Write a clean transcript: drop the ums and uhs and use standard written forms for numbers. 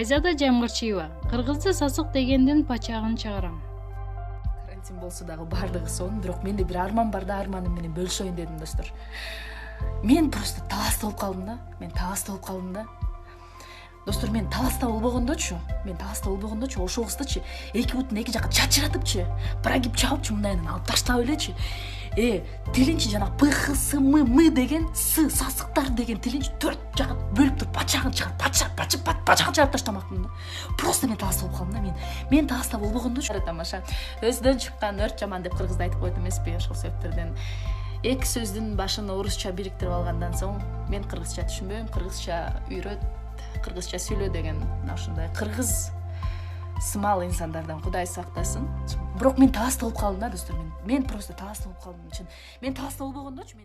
Айзада Жамгырчиева. Кыргызды сасык дегендин пачагын чыгарам. Карантин болсо дагы бардыгы сонун, бирок менде бир арман бар да, арманым менен бөлүшөйүн дедим достор. Мен просто таласта болуп калдым да. Достор, мен таласта болбогондочу, ошол убузда эки бутун эки жакка чачыратыпчы, прогиб чабыпчы, мындайынан алып таштап элечи. Тилинчи жана ПХС м деген сасыктар деген тилинчи 4 жакка бөлүп туруп пачагын чыгарып таштамакмын да. Просто мен таласта болуп калдым да. Мен таласта болбогондочу тамаша. Өзүдөн чыккан өрт жаман деп кыргызда айтып койду эмеспи? Ошол себептерден эки сөздүн башын орусча бириктирип алгандан соң мен кыргызча түшүнбөйм, кыргызча үйрөт, кыргызча сүйлө деген ушундай кыргыз сымал инсандардан Кудай сактасын. Бирок мен таласта болуп калдым да достор. Мен просто таласта болуп калдым. Мен таласта болбогондочу,